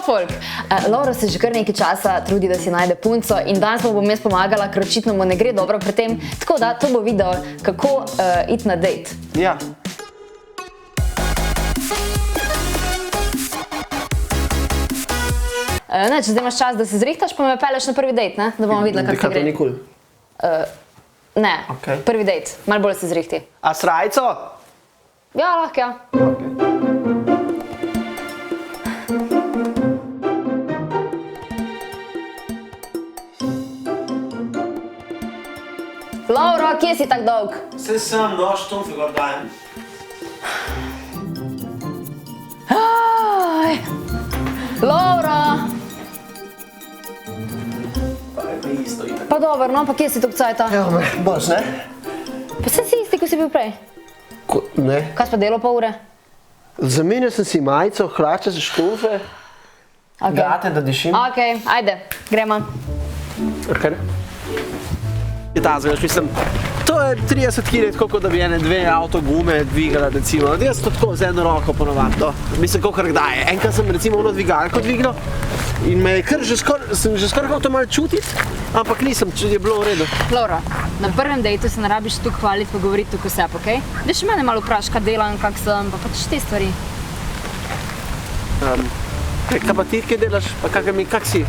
folk! Laura se že kar nekaj časa trudi, da si najde punco in danes mu bom jaz pomagala, ker očitno mu ne gre dobro pri tem. Tako da, to bo video, kako iti na dejt. Ja. Ne, če zdaj imaš čas, da se zrihtaš, pa me peleš na prvi dejt, ne? Da bomo videla, kako ti gre. To ni kul. Ne, Okej. prvi dejt, malo bolj se zrihti. A s rajico? Ja, lahko, ja. Laura, kje si tak dolg? Saj sem, no, štumfe gor dajem. Laura! Pa je isto itak. Pa dobro, no, pa kje si tok cajta? Evo me, boš, ne? Pa se si isti, ko si bil prej. Ne. Kaj si pa delal pol ure? Zamenjal sem si majico, hlače za štumfe. Gate, da dišim. Okej, ajde, gremo. Okay. Je ta zveš, mislim, to je 30 kg, koliko da bi ene dve avto gume dvigala, recimo. Jaz to tako z eno roko ponovadi, to. Mislim, koliko kdaj. Enkrat sem recimo ono dvigalko dvignil in me je kar sem že skoraj hotel malo čutiti, ampak nisem, če je bilo v redu. Laura, na prvem dejtu se ne rabiš tukaj hvaliti pa govoriti tukaj vse, okej? Da še mene malo vpraš, kaj delam, kak sem, pa pač te stvari. Kaj pa ti, kaj delaš, pa kak si?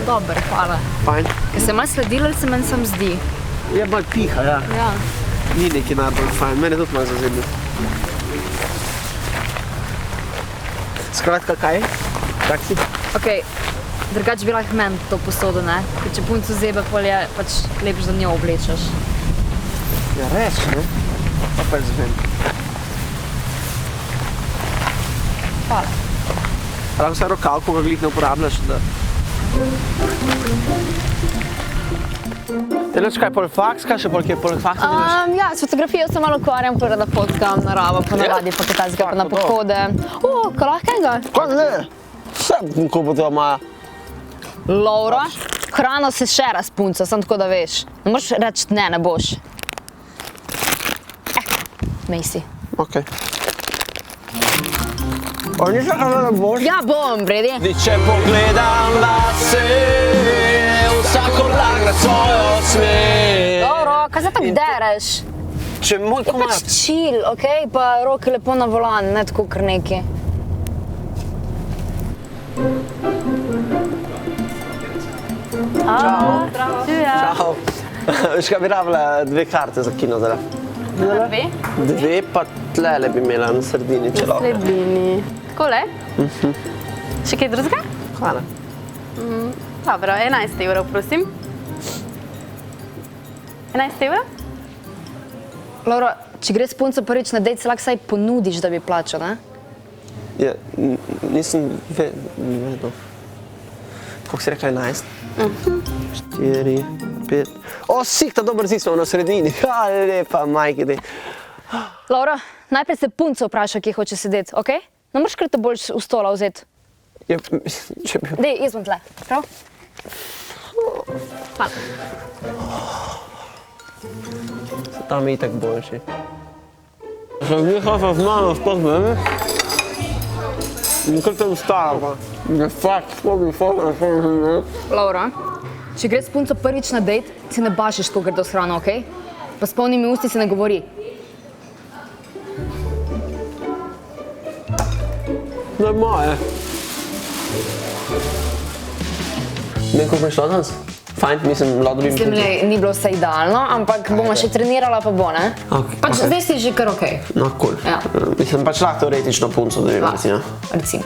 Dober, hvala. Fajn. Ker se malo sledila, se meni sam zdi. Je malo tiha, ja. Ja. Ni neki najbolj fajn, mene tudi malo zazemlja. Skratka, kaj? Kak si? Okej, drugač bi lahko meni to posodo, ne? Ker če punco zebe, pol je pač lepš, da njo oblečeš. Ja, res, ne? Pa je zvem. Hvala. Lahko se rokalko ga glih ne uporabljaš, da... Delaš kaj, pol faks, kaj še pol kje poleg faksa delaš? Ja, s fotografijo se malo ukvarjam, prvo da fotkam naravo, ponavadi pa kaj tazga pa na pohode. Kaj lahkega? Kaj ne? Vse, ko bo to ima. Laura, hrano se še razpunca, samo tako da veš. Ne moreš reči ne, ne boš. Mej si. Okej. O, ni še kaj da boš? Ja bom, Bredi. Če pogledam vase, vsako lagra svojo smer. Laura, kaj se tako dereš? Če moj Je komad. pač chill, okej? Pa roke lepo na volan, ne tako kar neki. Čau. Čau. Veš kaj bi rabila dve karte za kino zdaj? Dve? Dve pa tlele bi imela na sredini, če lahko. Sredini. Takole? Še kaj drugega? Hvala. Dobro, 11 evrov, prosim. 11 evrov? Laura, če gre s punco prvič na dejt, se lahko saj ponudiš, da bi plačal, ne? Ja, nisem vedel. Koliko si rekla 11? 4, 5... O, sihta, dober zid smo na sredini. Hvala lepa, majke dej. Laura, najprej se punco vpraša, kje hoče sedeti, okej? Ne moreš kar te boljš v stola vzeti. Ja, če bi... Dej, jaz bom tle, prav? Hvala. Tam je itak boljši. Sem nehal z mano sploh mene. In kar te ustala pa. Ne fakt, sploh bi foto. Laura, če gre s punco prvič na dejt, si ne bašiš, ko grdo s hrano, okej? Pa s polnimi usti se ne govori. To je moje. Ne, kako je šlo danes? Fajn, mislim, lahko dobim Mislim, punco. ni bilo vse idealno, ampak bomo še trenirala, pa bo, ne? Okej, Pač okej. zdaj si že kar okej. No, cool. Ja. Mislim, pač lahko teoretično punco dobim, recimo. Recimo.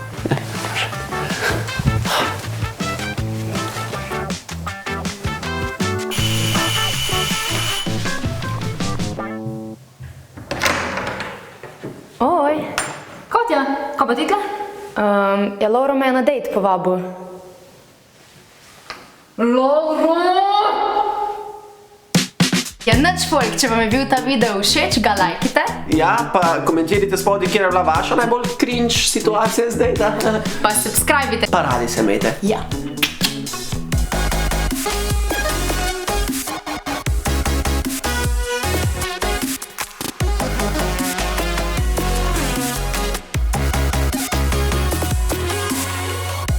Oj. Kotja, kaj pa ti tle? Ja, Laura me je na dejt povabil. Laura! Ja, nič folk, če vam je bil ta video všeč, ga lajkite. Ja, pa komentirajte spodaj, kjer je bila vaša najbolj cringe situacija zdaj, da? Pa subscribite. Pa radi se imejte. Ja.